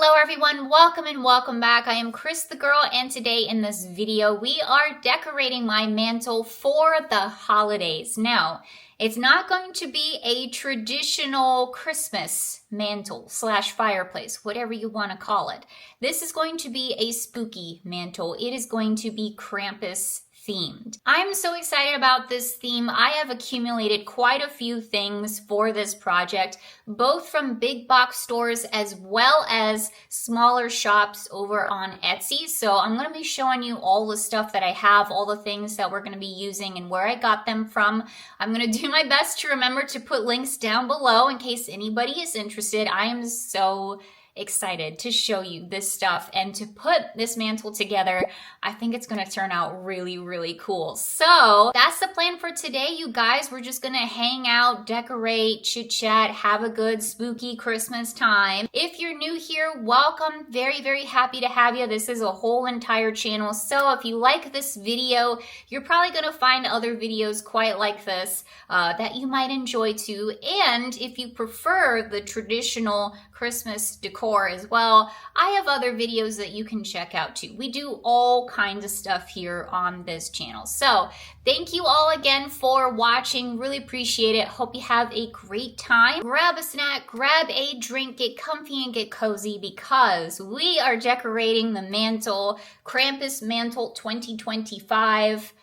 Hello everyone, welcome and welcome back. I am Cris the Girl, and today in this video we are decorating my mantle for the holidays. Now, it's not going to be a traditional Christmas mantle slash fireplace, whatever you want to call it. This is going to be a spooky mantle. It is going to be Krampus themed. I'm so excited about this theme. I have accumulated quite a few things for this project, both from big box stores as well as smaller shops over on Etsy. So I'm going to be showing you all the stuff that I have, all the things that we're going to be using and where I got them from. I'm going to do my best to remember to put links down below in case anybody is interested. I am so excited to show you this stuff and to put this mantle together. I think it's going to turn out really, really cool. So that's the plan for today, you guys. We're just going to hang out, decorate, chit chat, have a good spooky Christmas time. If you're new here, welcome. Very, very happy to have you. This is a whole entire channel. So if you like this video, you're probably going to find other videos quite like this that you might enjoy too. And if you prefer the traditional Christmas decor as well, I have other videos that you can check out too. We do all kinds of stuff here on this channel. So thank you all again for watching. Really appreciate it. Hope you have a great time. Grab a snack, grab a drink, get comfy and get cozy because we are decorating the mantle, Krampus Mantle 2025.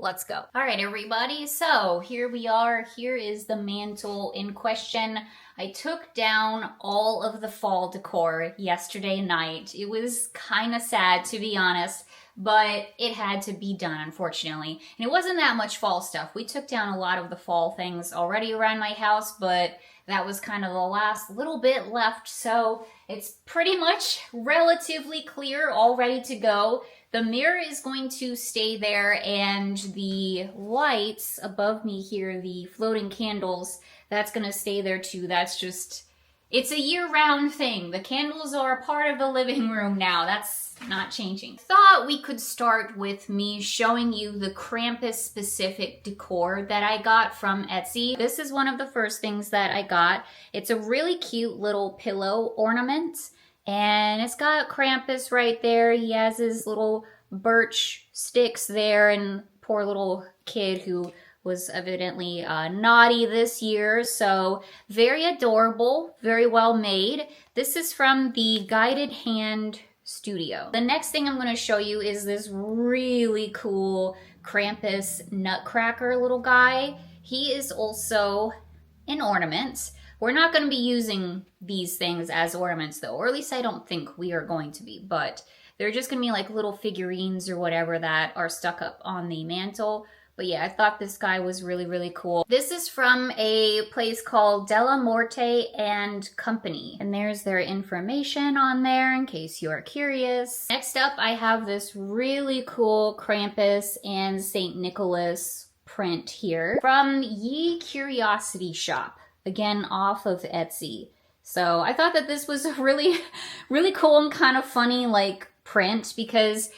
Let's go. All right, everybody. So here we are. Here is the mantle in question. I took down all of the fall decor yesterday night. It was kind of sad, to be honest, but it had to be done, unfortunately. And it wasn't that much fall stuff. We took down a lot of the fall things already around my house, but that was kind of the last little bit left. So it's pretty much relatively clear, all ready to go. The mirror is going to stay there, and the lights above me here, the floating candles, that's going to stay there too. That's just, it's a year-round thing. The candles are a part of the living room now. That's not changing. Thought we could start with me showing you the Krampus-specific decor that I got from Etsy. This is one of the first things that I got. It's a really cute little pillow ornament. And it's got Krampus right there. He has his little birch sticks there, and poor little kid who was evidently naughty this year. So very adorable, very well made. This is from the GuidedHandStudio. The next thing I'm going to show you is this really cool Krampus nutcracker little guy. He is also an ornament. We're not going to be using these things as ornaments though, or at least I don't think we are going to be, but they're just going to be like little figurines or whatever that are stuck up on the mantle. But yeah, I thought this guy was really, really cool. This is from a place called DellamorteCo. And there's their information on there in case you're curious. Next up, I have this really cool Krampus and St. Nicholas print here from YeCuriousityShoppe. Again, off of Etsy. So I thought that this was a really, really cool and kind of funny like print, because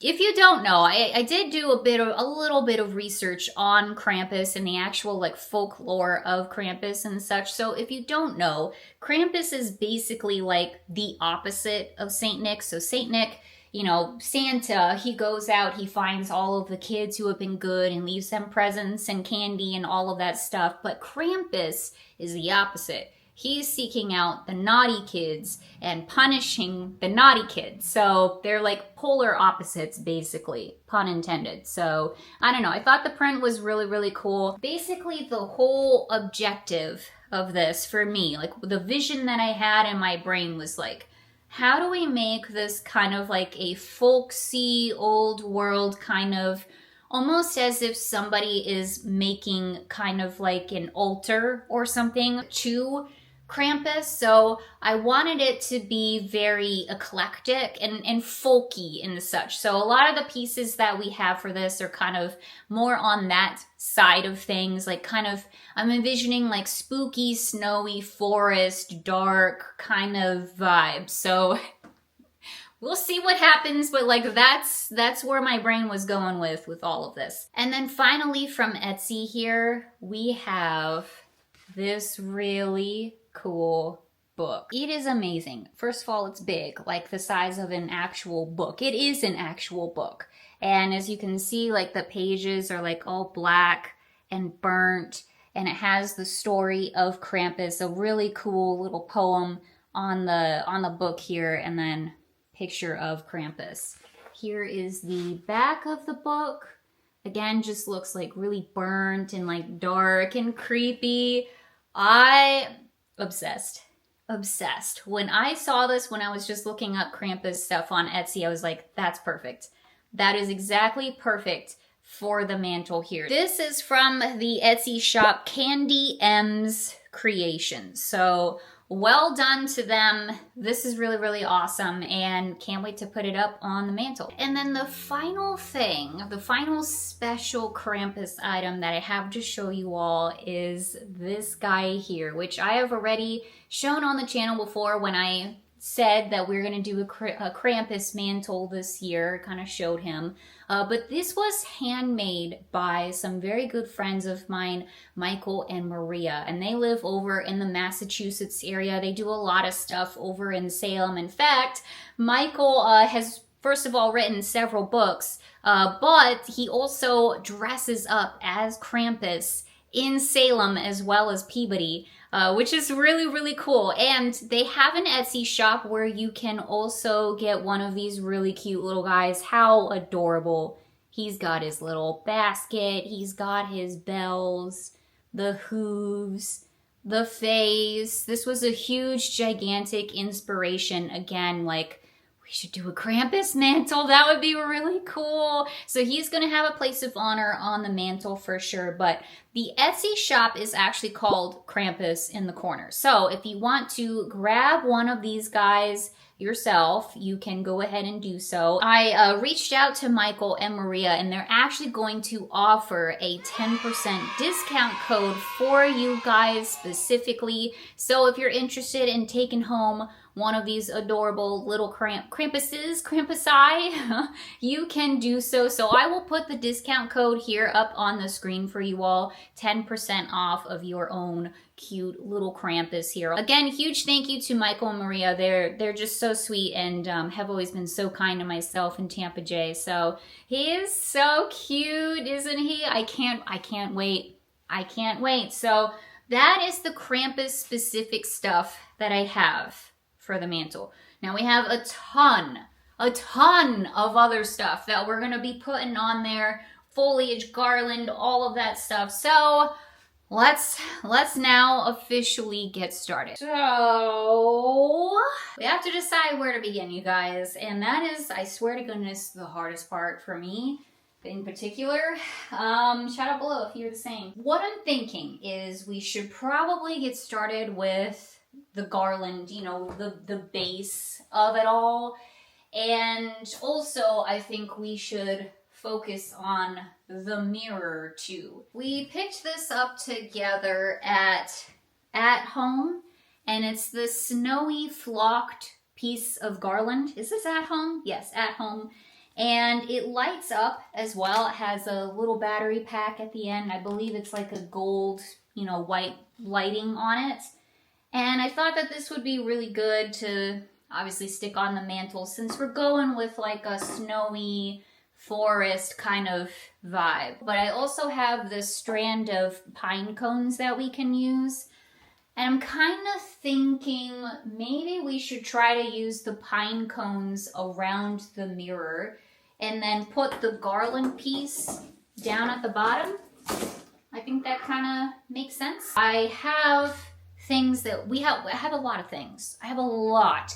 if you don't know, I did do a little bit of research on Krampus and the actual like folklore of Krampus and such. So if you don't know, Krampus is basically like the opposite of Saint Nick. So Saint Nick, you know, Santa, he goes out, he finds all of the kids who have been good and leaves them presents and candy and all of that stuff. But Krampus is the opposite. He's seeking out the naughty kids and punishing the naughty kids. So they're like polar opposites, basically, pun intended. So I don't know, I thought the print was really, really cool. Basically, the whole objective of this for me, like the vision that I had in my brain was like, how do we make this kind of like a folksy, old world kind of, almost as if somebody is making kind of like an altar or something to Krampus. So I wanted it to be very eclectic and folky and such. So a lot of the pieces that we have for this are kind of more on that side of things, like kind of, I'm envisioning like spooky, snowy forest, dark kind of vibe. So we'll see what happens, but like that's where my brain was going with all of this. And then finally from Etsy here, we have this really cool book. It is amazing. First of all, it's big, like the size of an actual book. It is an actual book. And as you can see, like the pages are like all black and burnt, and it has the story of Krampus, a really cool little poem on the book here, and then picture of Krampus. Here is the back of the book. Again, just looks like really burnt and like dark and creepy. Obsessed. When I saw this, when I was just looking up Krampus stuff on Etsy, I was like, that's perfect. That is exactly perfect for the mantle here. This is from the Etsy shop CandiMsCreations. So well done to them. This is really, really awesome, and can't wait to put it up on the mantle. And then the final thing, the final special Krampus item that I have to show you all is this guy here, which I have already shown on the channel before when I said that we're going to do a Krampus mantle this year, kind of showed him. But this was handmade by some very good friends of mine, Michael and Maria, and they live over in the Massachusetts area. They do a lot of stuff over in Salem. In fact, Michael has, first of all, written several books, but he also dresses up as Krampus in Salem as well as Peabody, which is really, really cool. And they have an Etsy shop where you can also get one of these really cute little guys. How adorable. He's got his little basket. He's got his bells, the hooves, the face. This was a huge, gigantic inspiration. Again, like, we should do a Krampus mantle. That would be really cool. So he's going to have a place of honor on the mantle for sure. But the Etsy shop is actually called KrampusInTheKorner. So if you want to grab one of these guys yourself, you can go ahead and do so. I reached out to Michael and Maria, and they're actually going to offer a 10% discount code for you guys specifically. So if you're interested in taking home one of these adorable little Krampusi, you can do so. So I will put the discount code here up on the screen for you all. 10% off of your own cute little Krampus here. Again, huge thank you to Michael and Maria. They're just so sweet and have always been so kind to myself and Tampa Jay. So he is so cute, isn't he? I can't wait. I can't wait. So that is the Krampus specific stuff that I have for the mantle. Now we have a ton of other stuff that we're gonna be putting on there. Foliage, garland, all of that stuff. So let's now officially get started. So we have to decide where to begin, you guys. And that is, I swear to goodness, the hardest part for me in particular. Shout out below if you're the same. What I'm thinking is we should probably get started with the garland, you know, the base of it all. And also, I think we should focus on the mirror too. We picked this up together at home, and it's the snowy flocked piece of garland. Is this at home? Yes, at home. And it lights up as well. It has a little battery pack at the end. I believe it's like a gold, you know, white lighting on it. And I thought that this would be really good to obviously stick on the mantle since we're going with like a snowy forest kind of vibe. But I also have this strand of pine cones that we can use. And I'm kind of thinking maybe we should try to use the pine cones around the mirror and then put the garland piece down at the bottom. I think that kind of makes sense. I have things that I have a lot of things. I have a lot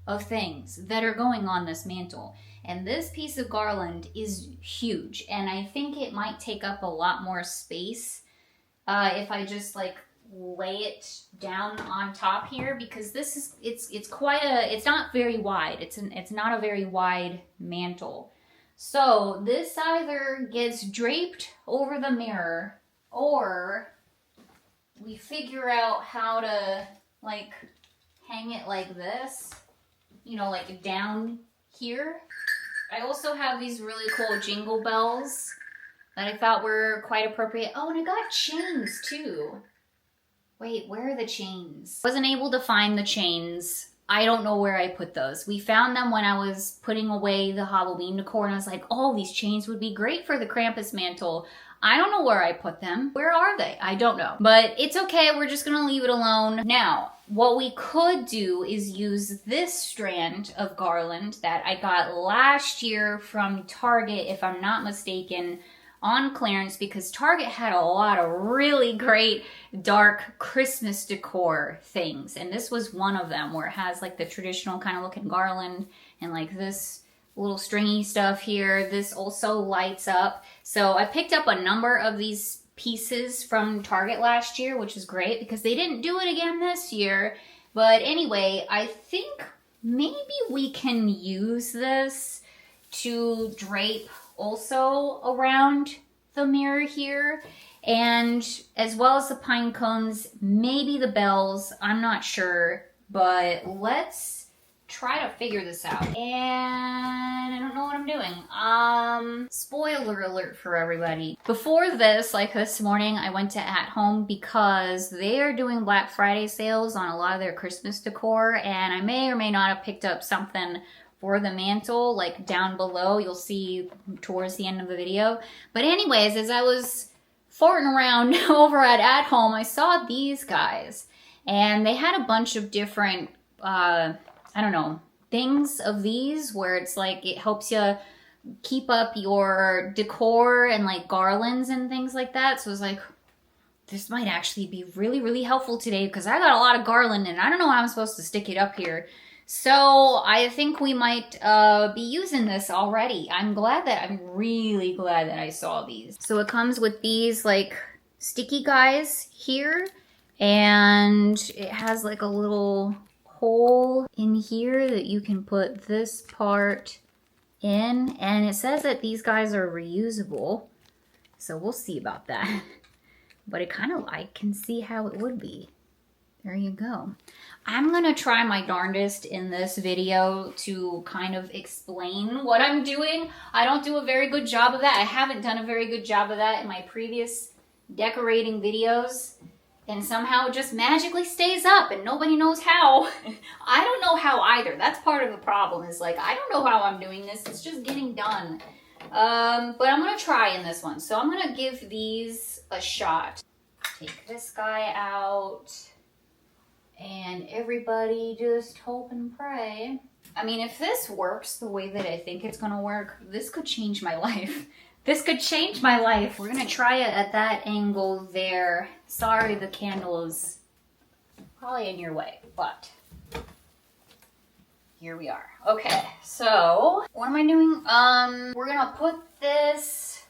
of things that are going on this mantle. And this piece of garland is huge. And I think it might take up a lot more space if I just like lay it down on top here, because this is, it's quite a, it's not very wide. It's not a very wide mantle. So this either gets draped over the mirror or we figure out how to like hang it like this, you know, like down here. I also have these really cool jingle bells that I thought were quite appropriate. Oh, and I got chains too. Wait, where are the chains? Wasn't able to find the chains. I don't know where I put those. We found them when I was putting away the Halloween decor, and I was like, oh, these chains would be great for the Krampus mantle. I don't know where I put them. Where are they? I don't know. But it's okay, we're just gonna leave it alone. Now, what we could do is use this strand of garland that I got last year from Target, if I'm not mistaken, on clearance, because Target had a lot of really great dark Christmas decor things, and this was one of them where it has like the traditional kind of looking garland and like this little stringy stuff here. This also lights up. So I picked up a number of these pieces from Target last year, which is great because they didn't do it again this year. But anyway, I think maybe we can use this to drape also around the mirror here, and as well as the pine cones, maybe the bells, I'm not sure, but let's try to figure this out. And I don't know what I'm doing. Spoiler alert for everybody. Before this, like this morning, I went to At Home because they are doing Black Friday sales on a lot of their Christmas decor, and I may or may not have picked up something for the mantle, like down below. You'll see towards the end of the video. But anyways, as I was farting around over at Home, I saw these guys, and they had a bunch of different, I don't know, things of these where it's like it helps you keep up your decor and like garlands and things like that. So I was like, this might actually be really, really helpful today because I got a lot of garland and I don't know how I'm supposed to stick it up here. So I think we might be using this already. I'm really glad that I saw these. So it comes with these like sticky guys here, and it has like a little hole in here that you can put this part in, and it says that these guys are reusable. So we'll see about that. But I can see how it would be. There you go. I'm gonna try my darndest in this video to kind of explain what I'm doing. I don't do a very good job of that. I haven't done a very good job of that in my previous decorating videos. And somehow it just magically stays up and nobody knows how. I don't know how either. That's part of the problem, is like, I don't know how I'm doing this. It's just getting done. But I'm gonna try in this one. So I'm gonna give these a shot. Take this guy out. And everybody just hope and pray. I mean, if this works the way that I think it's gonna work, this could change my life. This could change my life. We're gonna try it at that angle there. Sorry, the candle is probably in your way, but here we are. Okay, so what am I doing? We're gonna put this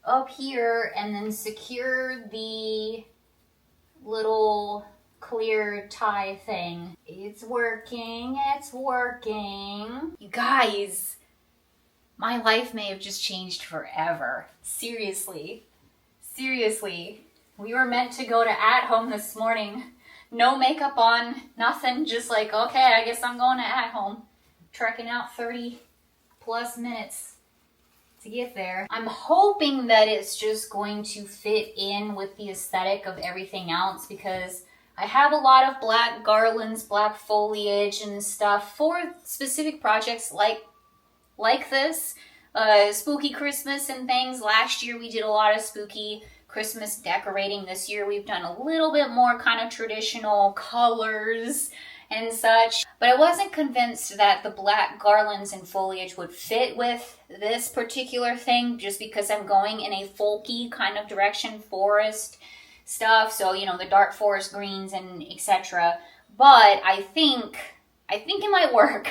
up here and then secure the little clear tie thing. It's working, it's working. You guys, my life may have just changed forever. Seriously, seriously. We were meant to go to At Home this morning. No makeup on, nothing, just like, okay, I guess I'm going to At Home. Trekking out 30 plus minutes to get there. I'm hoping that it's just going to fit in with the aesthetic of everything else, because I have a lot of black garlands, black foliage and stuff for specific projects like this. Spooky Christmas and things. Last year we did a lot of spooky Christmas decorating. This year we've done a little bit more kind of traditional colors and such. But I wasn't convinced that the black garlands and foliage would fit with this particular thing, just because I'm going in a folky kind of direction, forest stuff, so you know, the dark forest greens and etc. But I think it might work.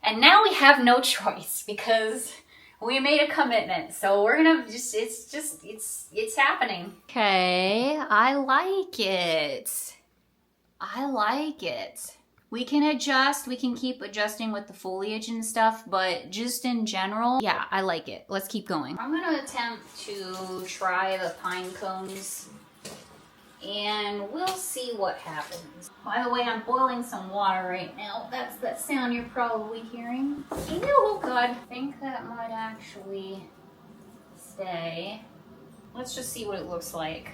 And now we have no choice because we made a commitment. So we're gonna it's happening. Okay, I like it. I like it. We can adjust, we can keep adjusting with the foliage and stuff, but just in general, yeah, I like it. Let's keep going. I'm gonna attempt to try the pine cones, and we'll see what happens. By the way, I'm boiling some water right now. That's that sound you're probably hearing. Ew, oh God. I think that might actually stay. Let's just see what it looks like.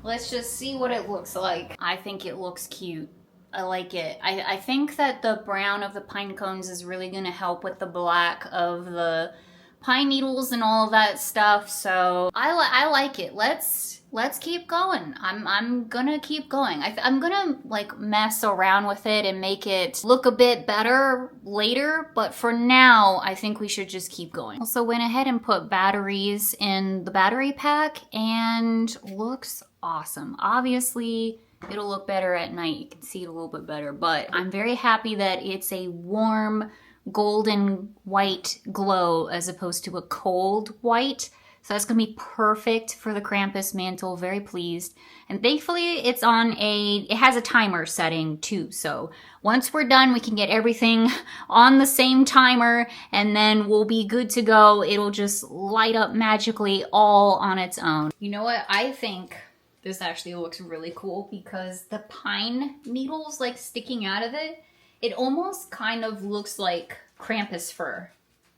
Let's just see what it looks like. I think it looks cute. I like it. I think that the brown of the pine cones is really gonna help with the black of the pine needles and all of that stuff. So I like it. Let's keep going. I'm gonna keep going. I'm gonna like mess around with it and make it look a bit better later. But for now, I think we should just keep going. Also went ahead and put batteries in the battery pack and looks awesome. Obviously, it'll look better at night. You can see it a little bit better, but I'm very happy that it's a warm golden white glow as opposed to a cold white. So that's gonna be perfect for the Krampus mantle. Very pleased. And thankfully it has a timer setting too. So once we're done, we can get everything on the same timer and then we'll be good to go. It'll just light up magically all on its own. You know what? I think this actually looks really cool because the pine needles like sticking out of it, it almost kind of looks like Krampus fur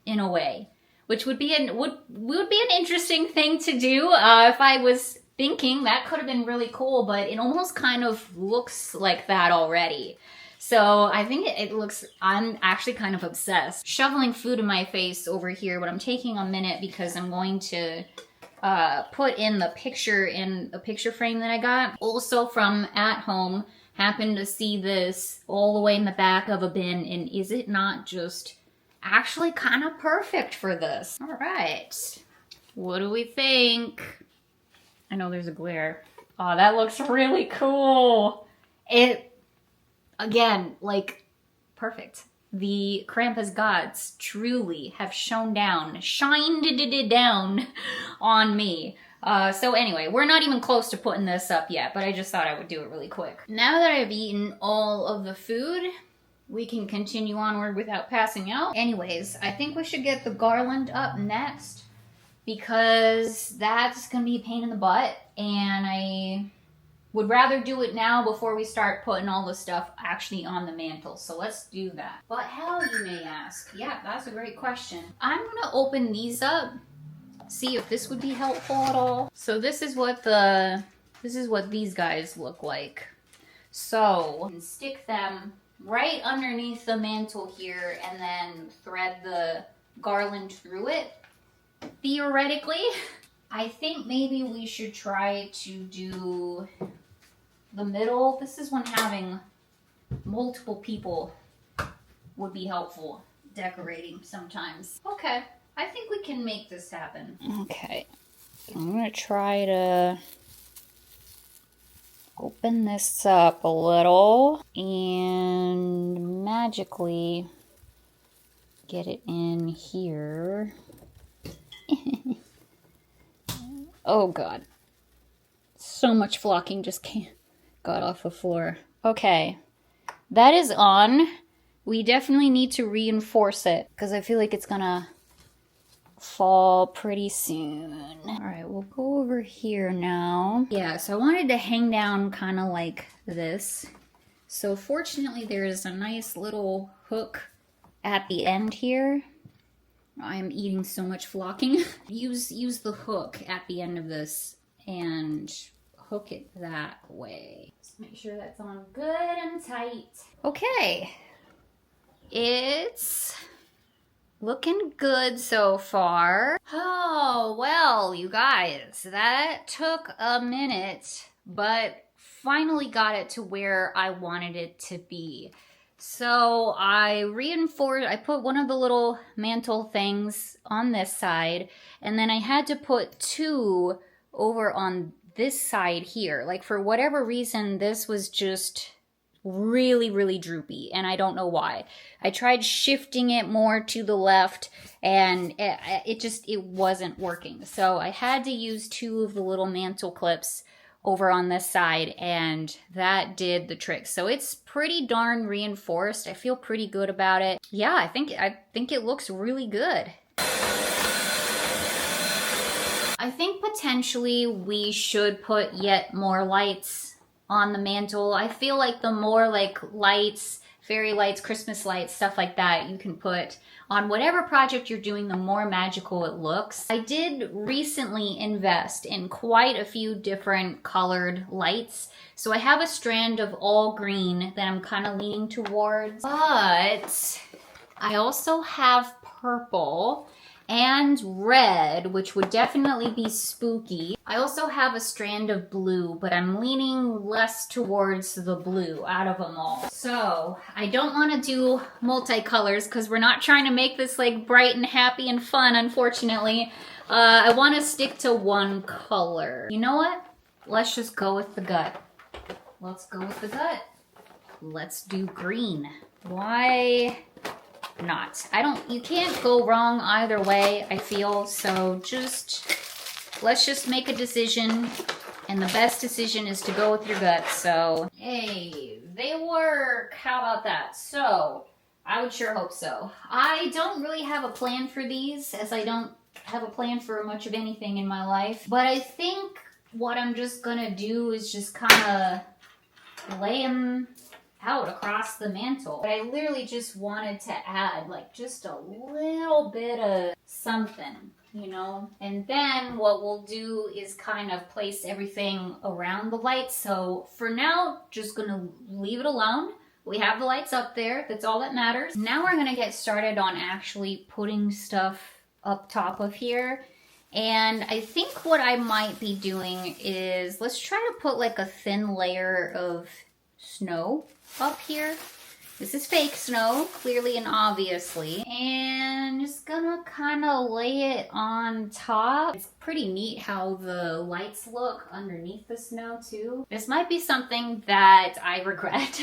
in a way, which would be an interesting thing to do. If I was thinking that could have been really cool, but it almost kind of looks like that already. So I think it looks, I'm actually kind of obsessed. Shoveling food in my face over here, but I'm taking a minute because I'm going to put in the picture in a picture frame that I got. Also from at home, happened to see this all the way in the back of a bin, and is it not just actually kind of perfect for this? All right, what do we think? I know there's a glare. Oh, that looks really cool. It, again, like, perfect. The Krampus gods truly have shined down on me. So anyway, we're not even close to putting this up yet, but I just thought I would do it really quick. Now that I've eaten all of the food, we can continue onward without passing out. Anyways, I think we should get the garland up next because that's gonna be a pain in the butt, and I would rather do it now before we start putting all the stuff actually on the mantle. So let's do that. But how, you may ask? Yeah, that's a great question. I'm gonna open these up, see if this would be helpful at all. So this is what these guys look like. So stick them right underneath the mantle here and then thread the garland through it. Theoretically, I think maybe we should try to do the middle. This is when having multiple people would be helpful decorating sometimes. Okay, I think we can make this happen. Okay, I'm gonna try to open this up a little and magically get it in here. Oh God, so much flocking just got off the floor. Okay, that is on. We definitely need to reinforce it because I feel like it's gonna fall pretty soon. All right, we'll go over here now. Yeah, so I wanted to hang down kind of like this. So fortunately there's a nice little hook at the end here. I'm eating so much flocking. Use the hook at the end of this and hook it that way. Just make sure that's on good and tight. Okay, it's looking good so far. Oh, well, you guys, that took a minute, but finally got it to where I wanted it to be. So I put one of the little mantle things on this side, and then I had to put two over on this side here. Like, for whatever reason, this was just really, really droopy, and I don't know why. I tried shifting it more to the left, and it wasn't working. So I had to use two of the little mantle clips over on this side, and that did the trick. So it's pretty darn reinforced. I feel pretty good about it. Yeah, I think it looks really good. I think potentially we should put yet more lights on the mantle. I feel like the more like lights fairy lights, Christmas lights, stuff like that you can put on whatever project you're doing, the more magical it looks. I did recently invest in quite a few different colored lights. So I have a strand of all green that I'm kind of leaning towards, but I also have purple and red, which would definitely be spooky. I also have a strand of blue, but I'm leaning less towards the blue out of them all. So I don't want to do multicolors because we're not trying to make this like bright and happy and fun, unfortunately. I want to stick to one color. You know what? Let's just go with the gut. Let's go with the gut. Let's do green. Why not? You can't go wrong either way, I feel. So let's just make a decision. And the best decision is to go with your gut. So, hey, they work. How about that? So, I would sure hope so. I don't really have a plan for these, as I don't have a plan for much of anything in my life. But I think what I'm just gonna do is just kind of lay them out across the mantle. But I literally just wanted to add like just a little bit of something, you know? And then what we'll do is kind of place everything around the lights. So for now, just gonna leave it alone. We have the lights up there. That's all that matters. Now we're gonna get started on actually putting stuff up top of here. And I think what I might be doing is, let's try to put like a thin layer of snow up here. This is fake snow, clearly and obviously. And just gonna kind of lay it on top. It's pretty neat how the lights look underneath the snow too. This might be something that I regret.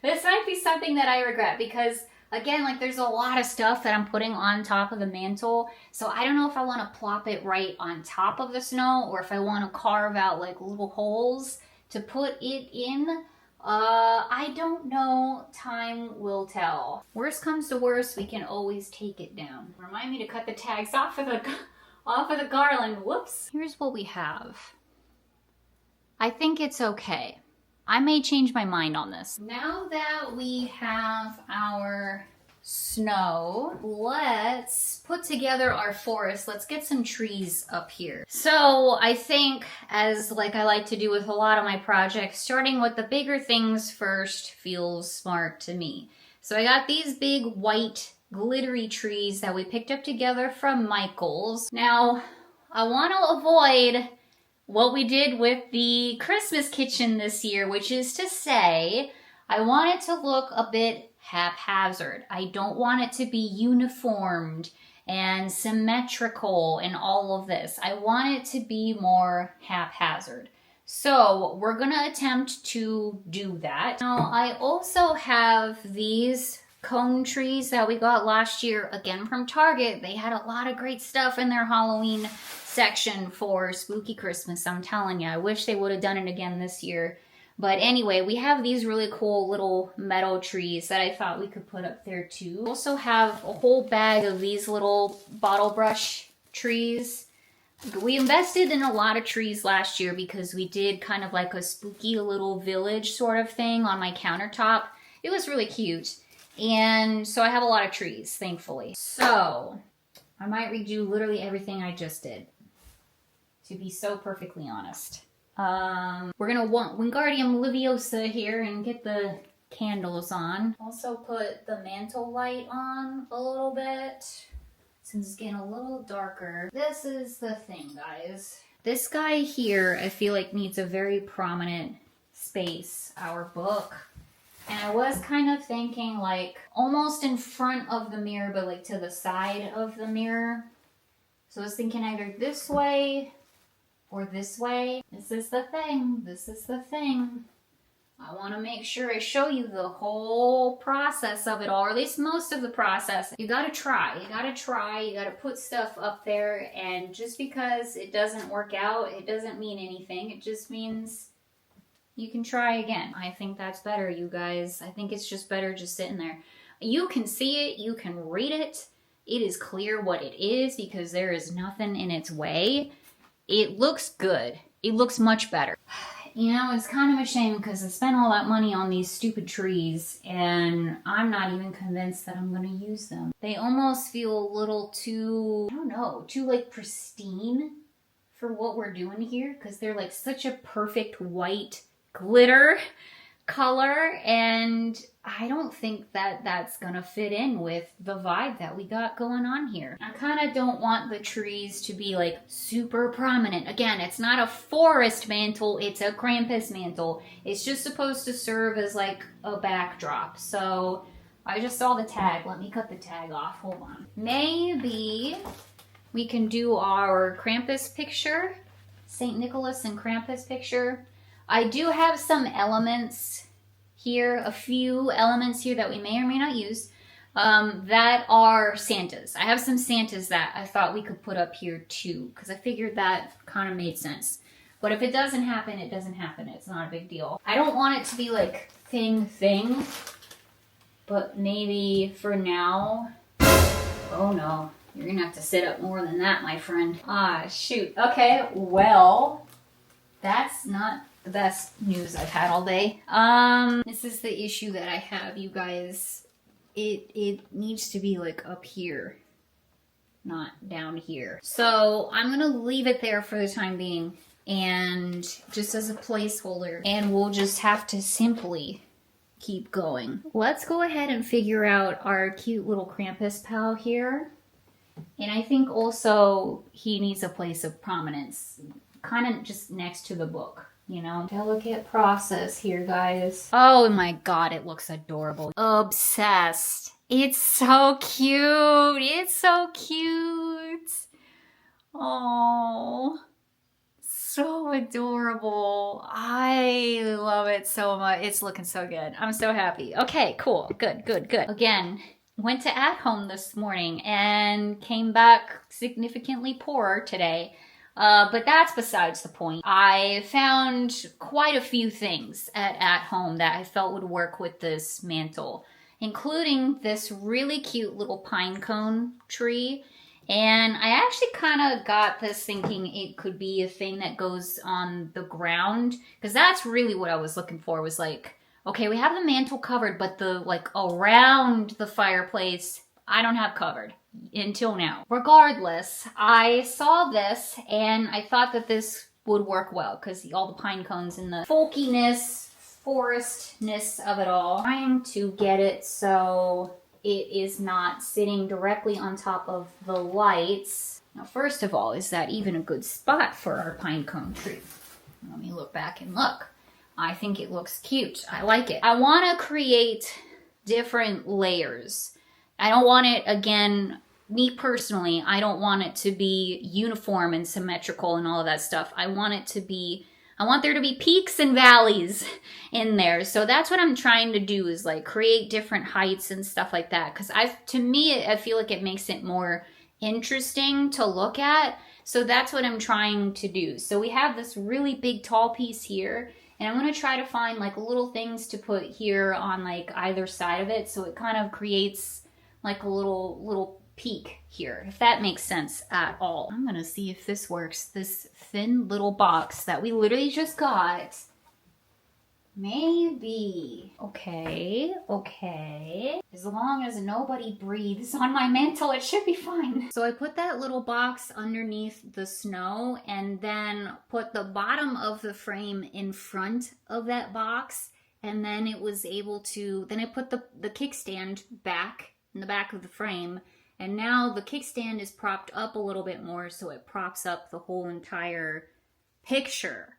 This might be something that I regret because again, like there's a lot of stuff that I'm putting on top of the mantle. So I don't know if I want to plop it right on top of the snow or if I want to carve out like little holes to put it in. I don't know. Time will tell. Worst comes to worst, we can always take it down. Remind me to cut the tags off of the garland. Whoops. Here's what we have. I think it's okay. I may change my mind on this. Now that we have our snow, let's put together our forest. Let's get some trees up here. So I think, as like I like to do with a lot of my projects, starting with the bigger things first feels smart to me. So I got these big white glittery trees that we picked up together from Michael's. Now I want to avoid what we did with the Christmas kitchen this year, which is to say, I want it to look a bit haphazard. I don't want it to be uniformed and symmetrical and all of this. I want it to be more haphazard. So we're gonna attempt to do that. Now I also have these cone trees that we got last year, again from Target. They had a lot of great stuff in their Halloween section for spooky Christmas. I'm telling you, I wish they would have done it again this year. But anyway, we have these really cool little metal trees that I thought we could put up there too. We also have a whole bag of these little bottle brush trees. We invested in a lot of trees last year because we did kind of like a spooky little village sort of thing on my countertop. It was really cute. And so I have a lot of trees, thankfully. So I might redo literally everything I just did, to be so perfectly honest. We're gonna want Wingardium Leviosa here and get the candles on. Also put the mantle light on a little bit since it's getting a little darker. This is the thing, guys. This guy here, I feel like needs a very prominent space, our book. And I was kind of thinking like almost in front of the mirror, but like to the side of the mirror. So I was thinking either this way or this way. This is the thing. This is the thing. I want to make sure I show you the whole process of it all, or at least most of the process. You gotta try. You gotta try. You gotta put stuff up there. And just because it doesn't work out, it doesn't mean anything. It just means you can try again. I think that's better, you guys. I think it's just better just sitting there. You can see it. You can read it. It is clear what it is because there is nothing in its way. It looks good. It looks much better. you know, it's kind of a shame because I spent all that money on these stupid trees and I'm not even convinced that I'm going to use them. They almost feel a little too, I don't know, too like pristine for what we're doing here because they're like such a perfect white glitter color, and I don't think that that's gonna fit in with the vibe that we got going on here. I kind of don't want the trees to be like super prominent. Again, it's not a forest mantle, it's a Krampus mantle. It's just supposed to serve as like a backdrop. So I just saw the tag. Let me cut the tag off. Hold on. Maybe we can do our Krampus picture, St. Nicholas and Krampus picture. I do have some elements here, a few elements here that we may or may not use, that are Santas. I have some Santas that I thought we could put up here too, because I figured that kind of made sense. But if it doesn't happen, it doesn't happen. It's not a big deal. I don't want it to be like thing, but maybe for now, oh no, you're gonna have to sit up more than that, my friend. Ah, shoot. Okay, well, that's not the best news I've had all day. This is the issue that I have, you guys. It needs to be like up here, not down here. So I'm gonna leave it there for the time being, and just as a placeholder, and we'll just have to simply keep going. Let's go ahead and figure out our cute little Krampus pal here. And I think also he needs a place of prominence, kind of just next to the book. You know, delicate process here, guys. Oh my god, it looks adorable. Obsessed. It's so cute. It's so cute. Oh, so adorable. I love it so much. It's looking so good. I'm so happy. Okay, cool. Good. Again, went to At Home this morning and came back significantly poorer today. But that's besides the point. I found quite a few things at home that I felt would work with this mantle, including this really cute little pine cone tree. And I actually kind of got this thinking it could be a thing that goes on the ground, because that's really what I was looking for, was like, okay, we have the mantle covered, but the like around the fireplace, I don't have covered. Until now. Regardless, I saw this and I thought that this would work well because all the pine cones and the folkiness, forestness of it all. Trying to get it so it is not sitting directly on top of the lights. Now, first of all, is that even a good spot for our pine cone tree? Let me look back and look. I think it looks cute. I like it. I want to create different layers. I don't want it, again, me personally, I don't want it to be uniform and symmetrical and all of that stuff. I want there to be peaks and valleys in there. So that's what I'm trying to do, is like create different heights and stuff like that. Because to me, I feel like it makes it more interesting to look at. So that's what I'm trying to do. So we have this really big tall piece here. And I'm going to try to find like little things to put here on like either side of it. So it kind of creates like a little peak here, if that makes sense at all. I'm gonna see if this works. This thin little box that we literally just got. Maybe. Okay. As long as nobody breathes on my mantle, it should be fine. So I put that little box underneath the snow and then put the bottom of the frame in front of that box. And then it was able to, then I put the kickstand back in the back of the frame, and now the kickstand is propped up a little bit more, so it props up the whole entire picture.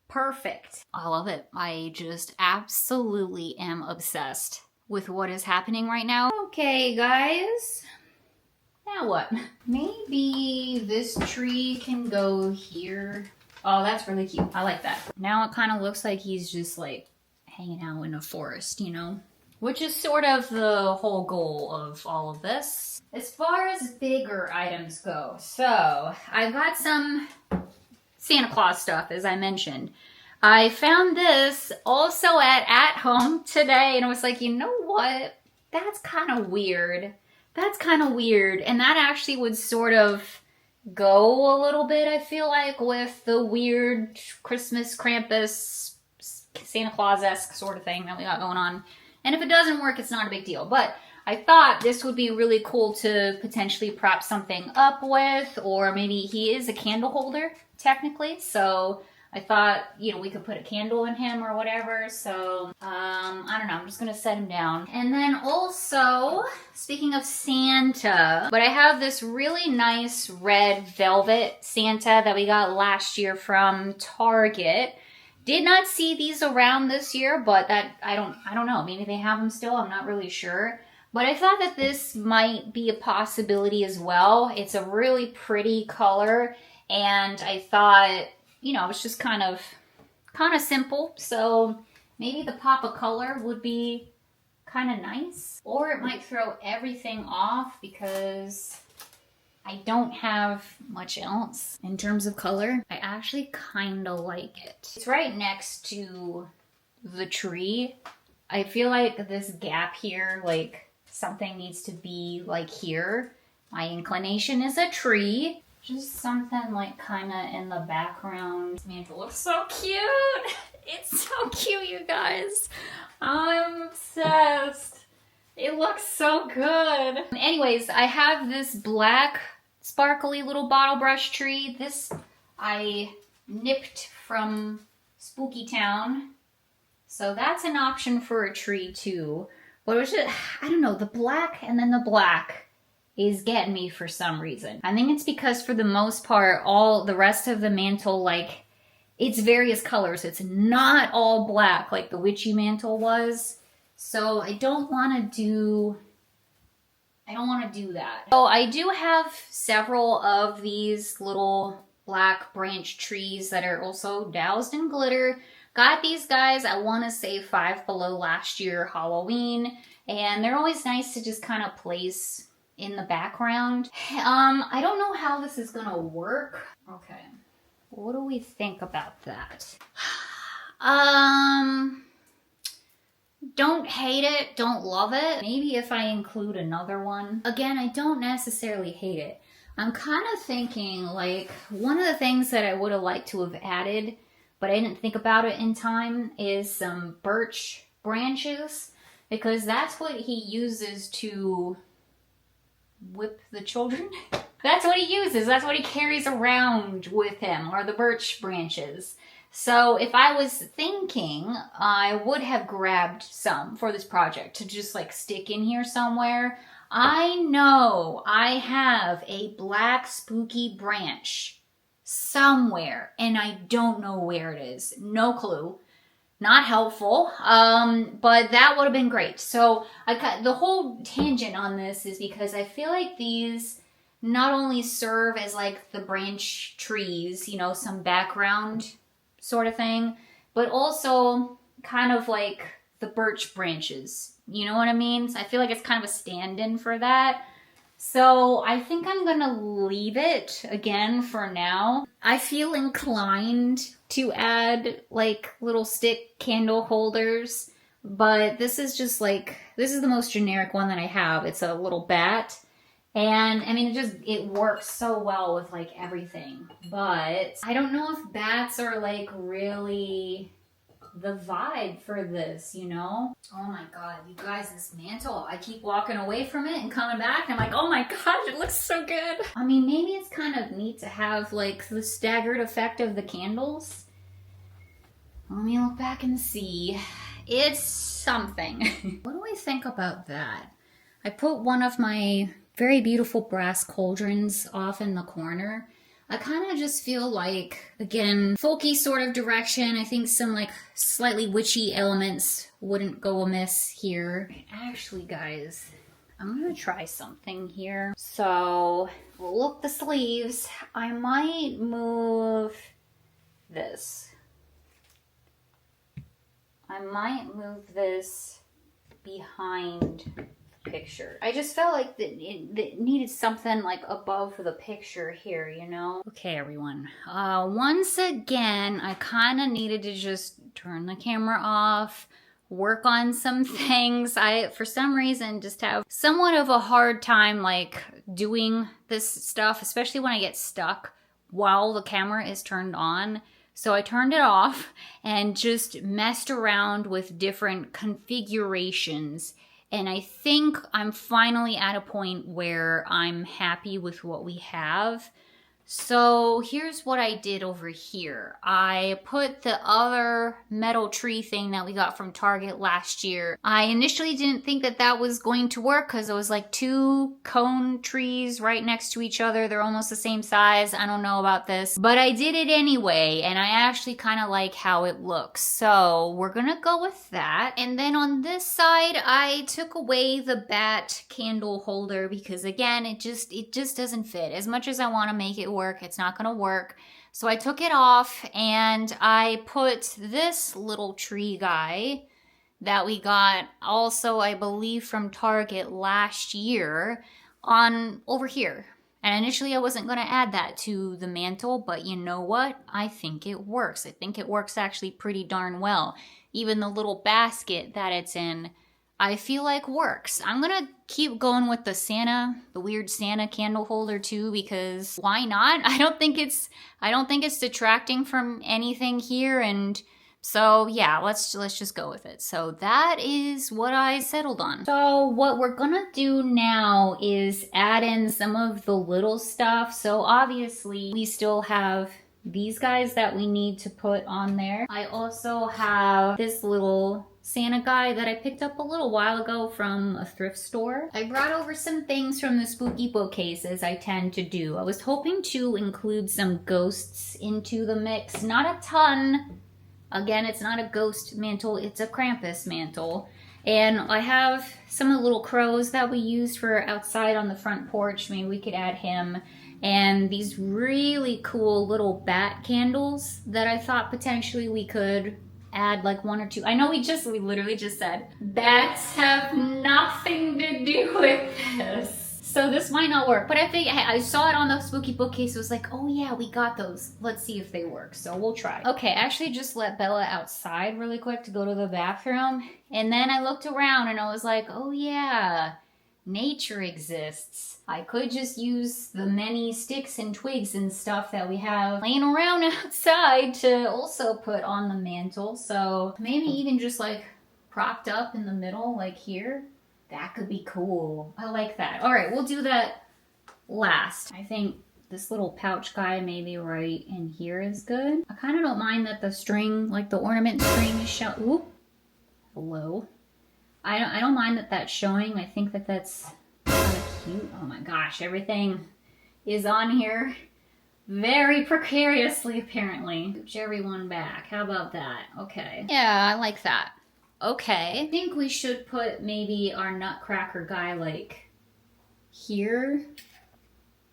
Perfect. I love it. I just absolutely am obsessed with what is happening right now. Okay, guys. Now what? Maybe this tree can go here. Oh, that's really cute. I like that. Now it kind of looks like he's just like hanging out in a forest, you know? Which is sort of the whole goal of all of this. As far as bigger items go, so I've got some Santa Claus stuff, as I mentioned. I found this also at home today, and I was like, you know what? That's kind of weird. And that actually would sort of go a little bit, I feel like, with the weird Christmas Krampus Santa Claus-esque sort of thing that we got going on. And if it doesn't work, it's not a big deal. But I thought this would be really cool to potentially prop something up with, or maybe he is a candle holder, technically. So I thought, you know, we could put a candle in him or whatever. So, I don't know. I'm just going to set him down. And then also, speaking of Santa, but I have this really nice red velvet Santa that we got last year from Target. Did not see these around this year, but that, I don't know. Maybe they have them still. I'm not really sure. But I thought that this might be a possibility as well. It's a really pretty color. And I thought, you know, it's just kind of simple. So maybe the pop of color would be kind of nice. Or it might throw everything off because I don't have much else in terms of color. I actually kind of like it. It's right next to the tree. I feel like this gap here, like something needs to be like here. My inclination is a tree. Just something like kind of in the background. Mantle looks so cute. It's so cute, you guys. I'm obsessed. It looks so good. Anyways, I have this black sparkly little bottle brush tree. This I nipped from Spooky Town. So that's an option for a tree too. But it was just, I don't know, the black and then the black is getting me for some reason. I think it's because for the most part, all the rest of the mantle, like, it's various colors. It's not all black like the witchy mantle was. So I don't want to do that. So I do have several of these little black branch trees that are also doused in glitter. Got these guys, I want to say Five Below last year Halloween. And they're always nice to just kind of place in the background. I don't know how this is gonna work. Okay, what do we think about that? Don't hate it, don't love it. Maybe if I include another one. Again, I don't necessarily hate it. I'm kind of thinking, like, one of the things that I would have liked to have added, but I didn't think about it in time, is some birch branches, because that's what he uses to whip the children. That's what he uses. That's what he carries around with him, are the birch branches. So if I was thinking, I would have grabbed some for this project to just like stick in here somewhere. I know I have a black spooky branch somewhere and I don't know where it is. No clue. Not helpful, but that would have been great. So the whole tangent on this is because I feel like these not only serve as like the branch trees, you know, some background sort of thing, but also kind of like the birch branches. You know what I mean? So I feel like it's kind of a stand-in for that. So I think I'm gonna leave it again for now. I feel inclined to add like little stick candle holders, but this is just like, this is the most generic one that I have. It's a little bat. And I mean, it works so well with like everything, but I don't know if bats are like really the vibe for this, you know? Oh my God, you guys, this mantle, I keep walking away from it and coming back and I'm like, oh my God, it looks so good. I mean, maybe it's kind of neat to have like the staggered effect of the candles. Let me look back and see. It's something. What do I think about that? I put one of my very beautiful brass cauldrons off in the corner. I kind of just feel like, again, folky sort of direction. I think some like slightly witchy elements wouldn't go amiss here. Actually, guys, I'm gonna try something here. So, look, the sleeves. I might move this. I might move this behind picture. I just felt like that it needed something like above the picture here, you know? Okay, everyone. Once again, I kind of needed to just turn the camera off, work on some things. I, for some reason, just have somewhat of a hard time like doing this stuff, especially when I get stuck while the camera is turned on. So I turned it off and just messed around with different configurations. And I think I'm finally at a point where I'm happy with what we have. So here's what I did over here. I put the other metal tree thing that we got from Target last year. I initially didn't think that that was going to work because it was like 2 cone trees right next to each other. They're almost the same size. I don't know about this, but I did it anyway, and I actually kind of like how it looks. So we're gonna go with that. And then on this side, I took away the bat candle holder because again, it just doesn't fit. As much as I want to make it work, it's not gonna work. So I took it off and I put this little tree guy that we got also, I believe, from Target last year on over here. And initially I wasn't gonna add that to the mantle, but you know what? I think it works. I think it works actually pretty darn well. Even the little basket that it's in, I feel like works. I'm gonna keep going with the Santa, the weird Santa candle holder too, because why not? I don't think it's detracting from anything here, and so yeah, let's just go with it. So that is what I settled on. So what we're gonna do now is add in some of the little stuff. So obviously we still have these guys that we need to put on there. I also have this little Santa guy that I picked up a little while ago from a thrift store. I brought over some things from the spooky bookcase, as I tend to do. I was hoping to include some ghosts into the mix. Not a ton. Again, it's not a ghost mantle, it's a Krampus mantle. And I have some of the little crows that we used for outside on the front porch. Maybe we could add him. And these really cool little bat candles that I thought potentially we could add like 1 or 2. I know we literally just said bats have nothing to do with this, so this might not work, but I think I saw it on the spooky bookcase. It was like, oh yeah, we got those, let's see if they work. So we'll try. Okay, I actually just let Bella outside really quick to go to the bathroom, and then I looked around and I was like, oh yeah, nature exists. I could just use the many sticks and twigs and stuff that we have laying around outside to also put on the mantle. So maybe even just like propped up in the middle, like here. That could be cool. I like that. All right, we'll do that last. I think this little pouch guy maybe right in here is good. I kind of don't mind that the string, like the ornament string is showing. Ooh, hello. I don't mind that that's showing. I think that that's kind of cute. Oh my gosh, everything is on here very precariously apparently. Scooch everyone back. How about that? Okay. Yeah, I like that. Okay. I think we should put maybe our nutcracker guy like here,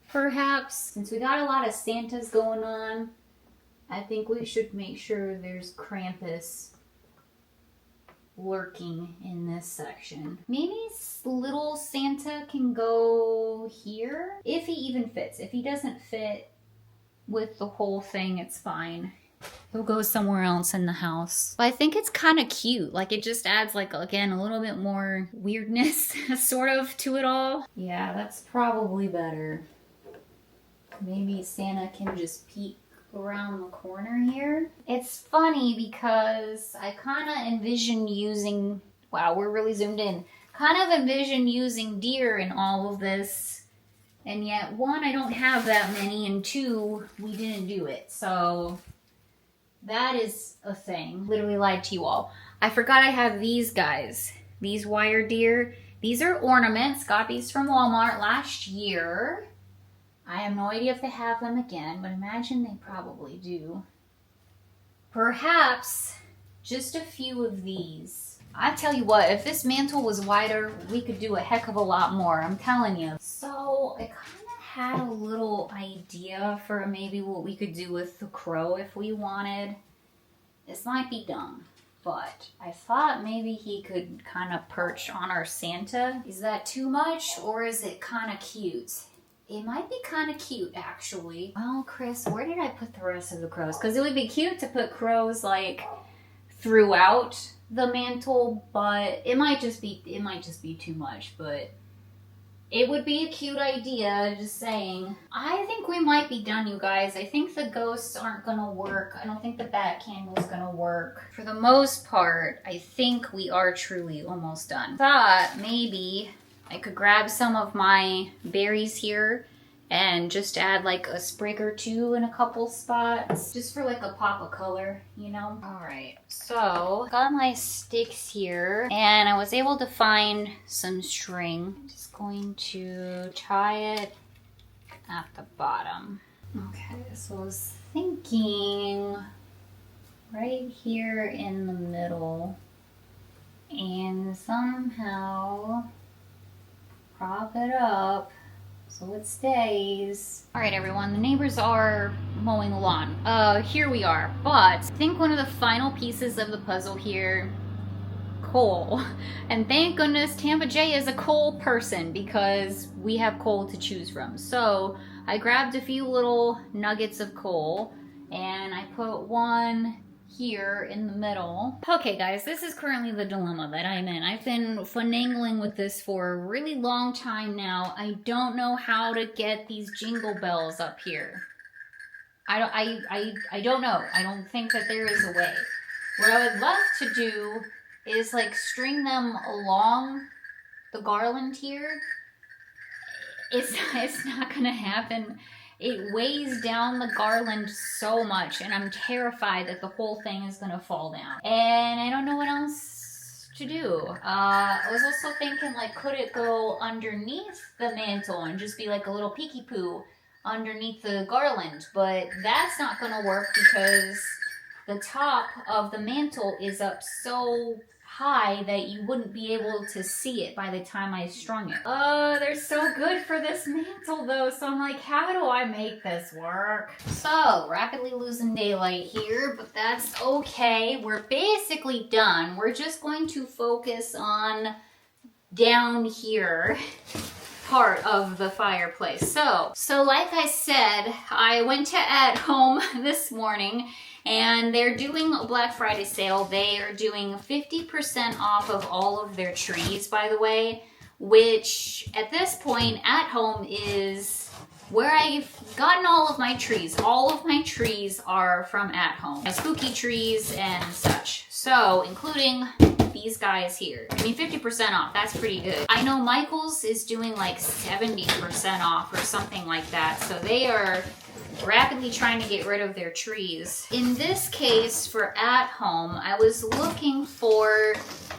perhaps. Since we got a lot of Santas going on, I think we should make sure there's Krampus lurking in this section. Maybe little Santa can go here, if he even fits. If he doesn't fit with the whole thing, it's fine. He'll go somewhere else in the house. But I think it's kind of cute. Like it just adds like, again, a little bit more weirdness sort of to it all. Yeah, that's probably better. Maybe Santa can just peek around the corner here. It's funny because I kind of envision using, wow, we're really zoomed in. Kind of envision using deer in all of this. And yet, 1, I don't have that many, and 2, we didn't do it. So that is a thing. Literally lied to you all. I forgot I have these guys. These wire deer. These are ornaments. Got these from Walmart last year. I have no idea if they have them again, but imagine they probably do. Perhaps just a few of these. I tell you what, if this mantle was wider, we could do a heck of a lot more, I'm telling you. So I kind of had a little idea for maybe what we could do with the crow if we wanted. This might be dumb, but I thought maybe he could kind of perch on our Santa. Is that too much, or is it kind of cute? It might be kind of cute, actually. Well, Cris, where did I put the rest of the crows? Because it would be cute to put crows, like, throughout the mantle, but it might just be too much, but it would be a cute idea, just saying. I think we might be done, you guys. I think the ghosts aren't gonna work. I don't think the bat candle's gonna work. For the most part, I think we are truly almost done. Thought maybe I could grab some of my berries here and just add like a sprig or two in a couple spots, just for like a pop of color, you know? All right, so got my sticks here and I was able to find some string. I'm just going to tie it at the bottom. Okay, so I was thinking right here in the middle and somehow prop it up so it stays. All right, everyone, the neighbors are mowing the lawn. Here we are, but I think one of the final pieces of the puzzle here, coal. And thank goodness Tampa Jay is a coal person because we have coal to choose from. So I grabbed a few little nuggets of coal and I put one here in the middle. Okay guys, this is currently the dilemma that I'm in. I've been finagling with this for a really long time now. I don't know how to get these jingle bells up here. I don't know. I don't think that there is a way. What I would love to do is like string them along the garland here. It's not gonna happen. It weighs down the garland so much and I'm terrified that the whole thing is gonna fall down. And I don't know what else to do. I was also thinking like, could it go underneath the mantle and just be like a little peeky poo underneath the garland? But that's not gonna work because the top of the mantle is up so high that you wouldn't be able to see it by the time I strung it. Oh, they're so good for this mantle though, so I'm like, how do I make this work? So, rapidly losing daylight here, but that's okay. We're basically done. We're just going to focus on down here part of the fireplace. So like I said, I went to At Home this morning and they're doing a Black Friday sale. They are doing 50% off of all of their trees, by the way, which at this point, At Home is where I've gotten all of my trees. All of my trees are from At Home. My spooky trees and such. So, including these guys here. I mean, 50% off, that's pretty good. I know Michael's is doing like 70% off or something like that. So they are rapidly trying to get rid of their trees. In this case, for At Home, I was looking for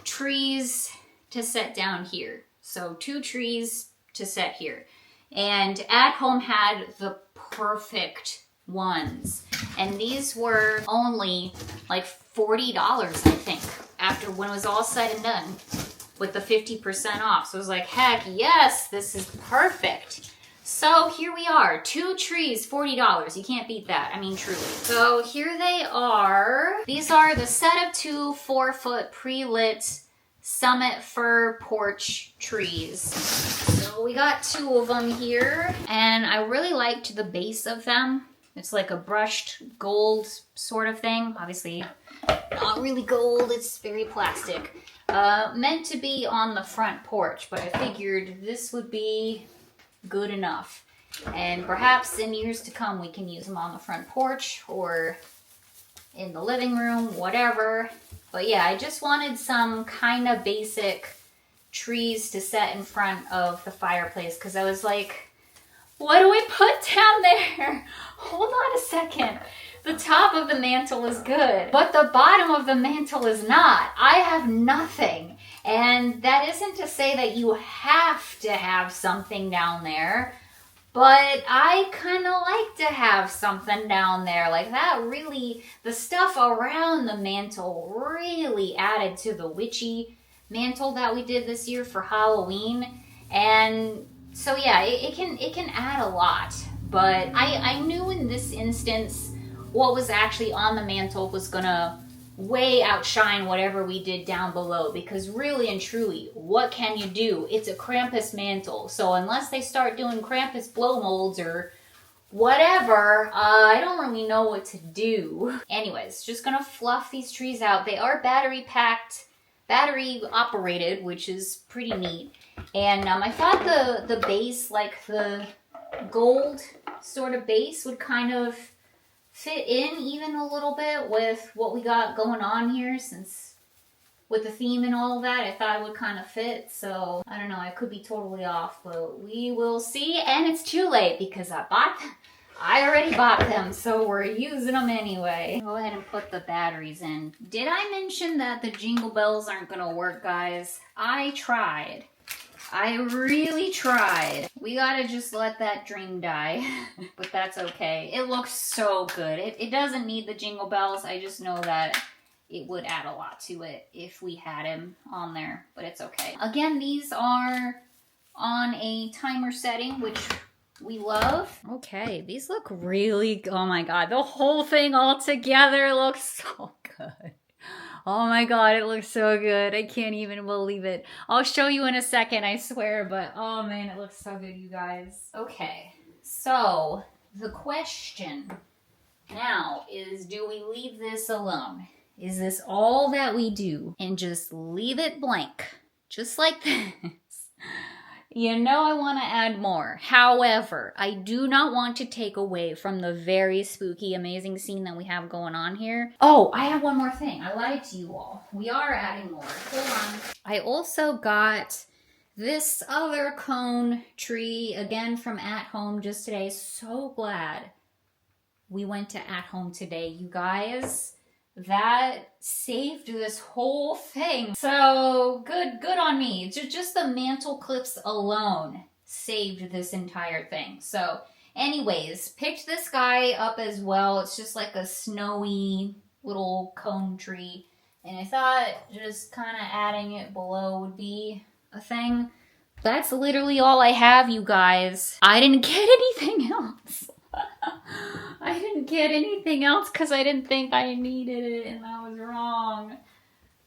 trees to set down here. So 2 trees to set here. And At Home had the perfect ones. And these were only like $40, I think, after when it was all said and done with the 50% off. So I was like, heck yes, this is perfect. So here we are, 2 trees, $40. You can't beat that. I mean, truly. So here they are. These are the set of 2 4-foot pre-lit Summit Fir porch trees. So we got 2 of them here, and I really liked the base of them. It's like a brushed gold sort of thing. Obviously, not really gold, it's very plastic. Meant to be on the front porch, but I figured this would be good enough. And perhaps in years to come, we can use them on the front porch or in the living room, whatever. But yeah, I just wanted some kind of basic trees to set in front of the fireplace because I was like, what do we put down there? Hold on a second. The top of the mantle is good, but the bottom of the mantle is not. I have nothing. And that isn't to say that you have to have something down there, but I kind of like to have something down there. Like that really, the stuff around the mantle really added to the witchy mantle that we did this year for Halloween. And so yeah, it can add a lot. But I knew in this instance what was actually on the mantle was gonna way outshine whatever we did down below, because really and truly, what can you do? It's a Krampus mantle, so unless they start doing Krampus blow molds or whatever. I don't really know what to do. Anyways, just gonna fluff these trees out. They are battery packed, battery operated, which is pretty neat. And I thought the base, like the gold sort of base, would kind of fit in even a little bit with what we got going on here, since with the theme and all of that, I thought it would kind of fit. So I don't know, I could be totally off, but we will see. And it's too late because I already bought them, so we're using them anyway. Go ahead and put the batteries in. Did I mention that the jingle bells aren't gonna work, guys? I tried. I really tried. We gotta just let that dream die, but that's okay. It looks so good. It doesn't need the jingle bells. I just know that it would add a lot to it if we had him on there, but it's okay. Again, these are on a timer setting, which we love. Okay, these look really, oh my God, the whole thing all together looks so good. Oh my God, it looks so good. I can't even believe it. I'll show you in a second, I swear, but oh man, it looks so good, you guys. Okay, so the question now is, do we leave this alone? Is this all that we do and just leave it blank, just like this? You know I want to add more. However, I do not want to take away from the very spooky, amazing scene that we have going on here. Oh, I have one more thing. I lied to you all. We are adding more. Hold on. I also got this other cone tree, again from At Home just today. So glad we went to At Home today, you guys. That saved this whole thing. So good on me. Just the mantle clips alone saved this entire thing. So anyways, picked this guy up as well. It's just like a snowy little cone tree. And I thought just kind of adding it below would be a thing. That's literally all I have, you guys. I didn't get anything else. I didn't get anything else because I didn't think I needed it, and I was wrong.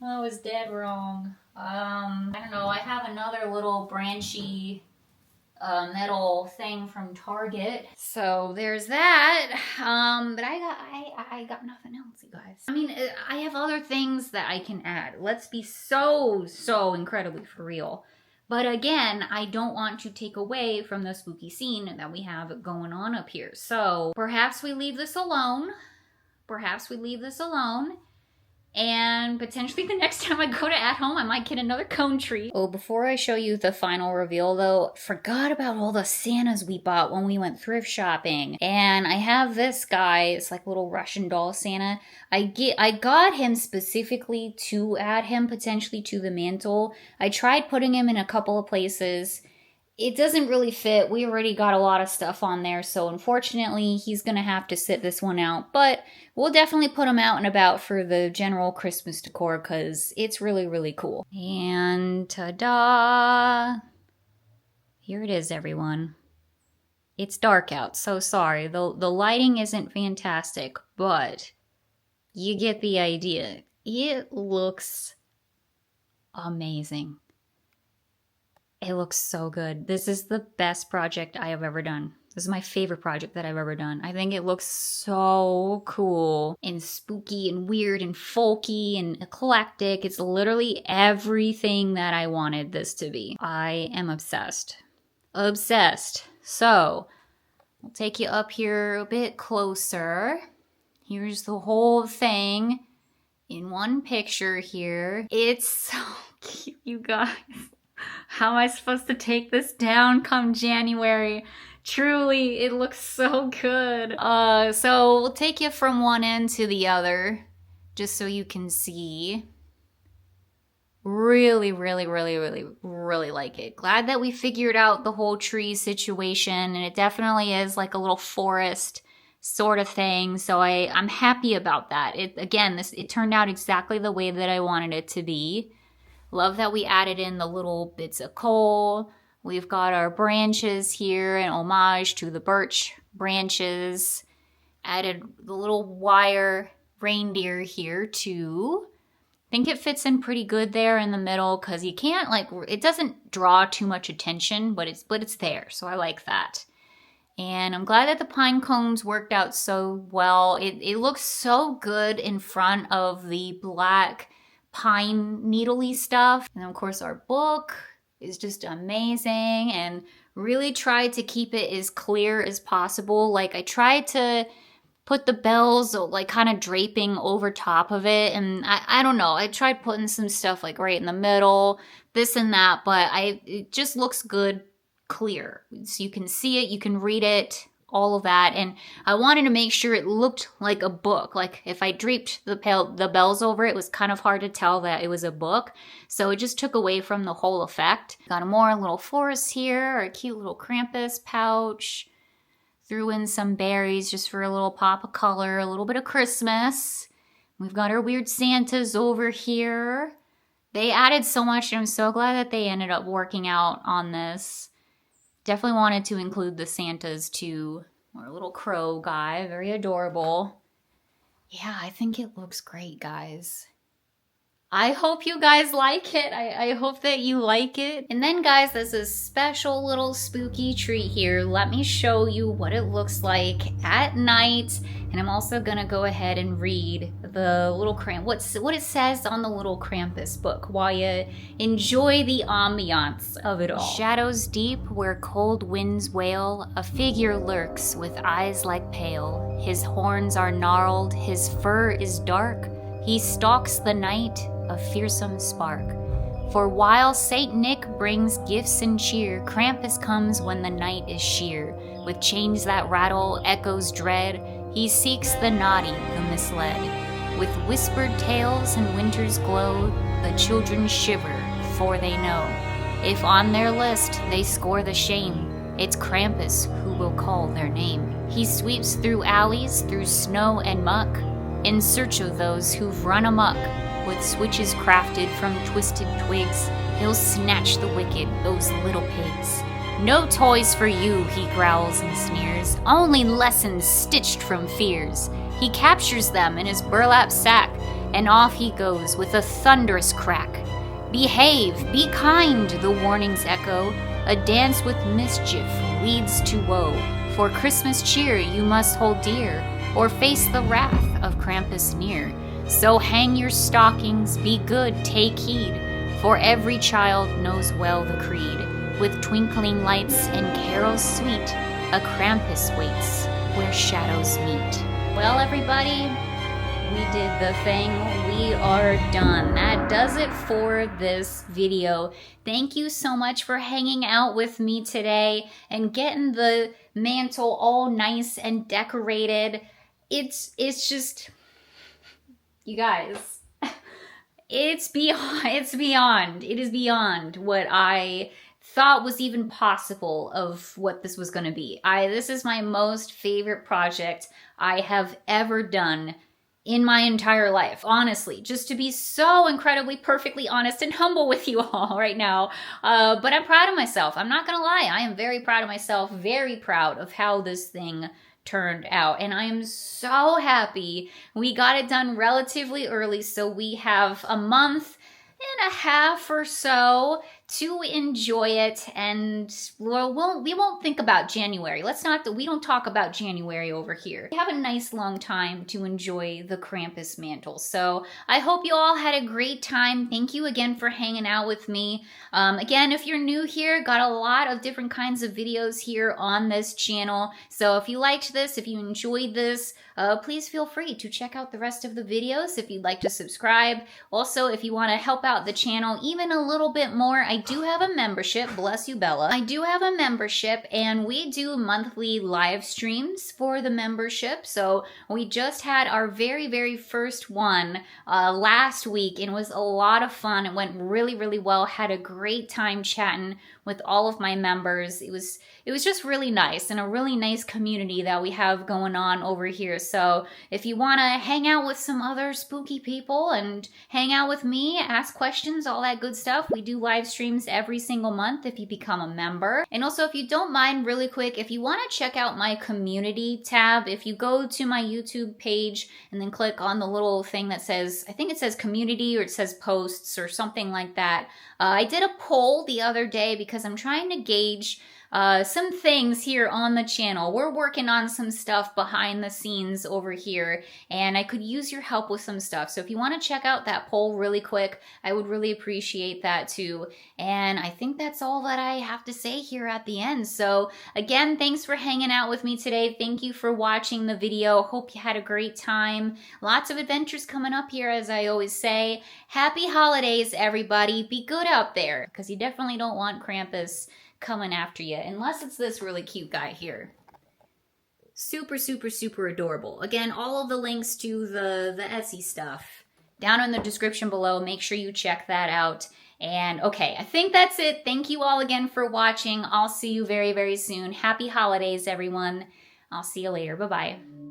I was dead wrong. I don't know. I have another little branchy metal thing from Target, so there's that. But I got nothing else, you guys. I mean, I have other things that I can add. Let's be so incredibly for real. But again, I don't want to take away from the spooky scene that we have going on up here. So perhaps we leave this alone. Perhaps we leave this alone. And potentially the next time I go to At Home, I might get another cone tree. Oh, before I show you the final reveal though, forgot about all the Santas we bought when we went thrift shopping. And I have this guy, it's like a little Russian doll Santa. I got him specifically to add him potentially to the mantle. I tried putting him in a couple of places. It doesn't really fit. We already got a lot of stuff on there, so unfortunately he's gonna have to sit this one out, but we'll definitely put him out and about for the general Christmas decor because it's really cool. And ta-da! Here it is, everyone. It's dark out, so sorry. The lighting isn't fantastic, but you get the idea. It looks amazing. It looks so good. This is the best project I have ever done. This is my favorite project that I've ever done. I think it looks so cool and spooky and weird and folky and eclectic. It's literally everything that I wanted this to be. I am obsessed. Obsessed. So, I'll take you up here a bit closer. Here's the whole thing in one picture here. It's so cute, you guys. How am I supposed to take this down come January? Truly, it looks so good. So we'll take you from one end to the other, just so you can see. Really like it. Glad that we figured out the whole tree situation, and it definitely is like a little forest sort of thing. So I'm happy about that. It turned out exactly the way that I wanted it to be. Love that we added in the little bits of coal. We've got our branches here in homage to the birch branches. Added the little wire reindeer here too. I think it fits in pretty good there in the middle because you can't it doesn't draw too much attention, but it's there. So I like that. And I'm glad that the pine cones worked out so well. It looks so good in front of the black pine needly stuff. And of course our book is just amazing, and really tried to keep it as clear as possible. Like I tried to put the bells like kind of draping over top of it, and I don't know, I tried putting some stuff like right in the middle, this and that, but it just looks good clear, so you can see it, you can read it, all of that. And I wanted to make sure it looked like a book. Like if I draped the bells over it, it was kind of hard to tell that it was a book, so it just took away from the whole effect. Got a more little forest here, a cute little Krampus pouch. Threw in some berries just for a little pop of color, a little bit of Christmas. We've got our weird Santas over here. They added so much, and I'm so glad that they ended up working out on this. Definitely wanted to include the Santas too. Our little crow guy, very adorable. Yeah, I think it looks great, guys. I hope you guys like it. I hope that you like it. And then guys, there's a special little spooky treat here. Let me show you what it looks like at night. And I'm also gonna go ahead and read the little what it says on the little Krampus book while you enjoy the ambiance of it all. Shadows deep where cold winds wail, a figure lurks with eyes like pale. His horns are gnarled, his fur is dark. He stalks the night, a fearsome spark. For while Saint Nick brings gifts and cheer, Krampus comes when the night is sheer. With chains that rattle, echoes dread, he seeks the naughty, the misled. With whispered tales and winter's glow, the children shiver, for they know, if on their list they score the shame, it's Krampus who will call their name. He sweeps through alleys, through snow and muck, in search of those who've run amok. With switches crafted from twisted twigs, he'll snatch the wicked, those little pigs. No toys for you, he growls and sneers, only lessons stitched from fears. He captures them in his burlap sack, and off he goes with a thunderous crack. Behave, be kind, the warnings echo. A dance with mischief leads to woe. For Christmas cheer you must hold dear, or face the wrath of Krampus near. So hang your stockings, be good, take heed, for every child knows well the creed. With twinkling lights and carols sweet, a Krampus waits where shadows meet. Well, everybody, we did the thing. We are done. That does it for this video. Thank you so much for hanging out with me today and getting the mantle all nice and decorated. It's just, you guys, it is beyond what I thought was even possible of what this was going to be. This is my most favorite project I have ever done in my entire life, honestly, just to be so incredibly perfectly honest and humble with you all right now. But I'm proud of myself. I'm not gonna lie, I am very proud of myself, very proud of how this thing turned out, and I am so happy we got it done relatively early, so we have a month and a half or so to enjoy it, and we won't think about January. We don't talk about January over here. We have a nice long time to enjoy the Krampus mantle. So I hope you all had a great time. Thank you again for hanging out with me. Again, if you're new here, got a lot of different kinds of videos here on this channel. So if you liked this, if you enjoyed this, please feel free to check out the rest of the videos if you'd like to subscribe. Also, if you want to help out the channel even a little bit more, I do have a membership. Bless you, Bella. I do have a membership, and we do monthly live streams for the membership. So we just had our very, very first one last week, and it was a lot of fun. It went really, really well. Had a great time chatting with all of my members. It was just really nice, and a really nice community that we have going on over here. So if you want to hang out with some other spooky people and hang out with me, ask questions, all that good stuff, we do live streams every single month if you become a member. And also, if you don't mind, really quick, if you want to check out my community tab, if you go to my YouTube page and then click on the little thing that says, I think it says community or it says posts or something like that. I did a poll the other day because I'm trying to gauge some things here on the channel. We're working on some stuff behind the scenes over here, and I could use your help with some stuff. So if you want to check out that poll really quick, I would really appreciate that too. And I think that's all that I have to say here at the end. So again, thanks for hanging out with me today. Thank you for watching the video. Hope you had a great time. Lots of adventures coming up here, as I always say. Happy holidays, everybody. Be good out there, because you definitely don't want Krampus coming after you, unless it's this really cute guy here. Super, super, super adorable. Again, all of the links to the Etsy stuff down in the description below. Make sure you check that out. And okay, I think that's it. Thank you all again for watching. I'll see you very, very soon. Happy holidays, everyone. I'll see you later. Bye-bye.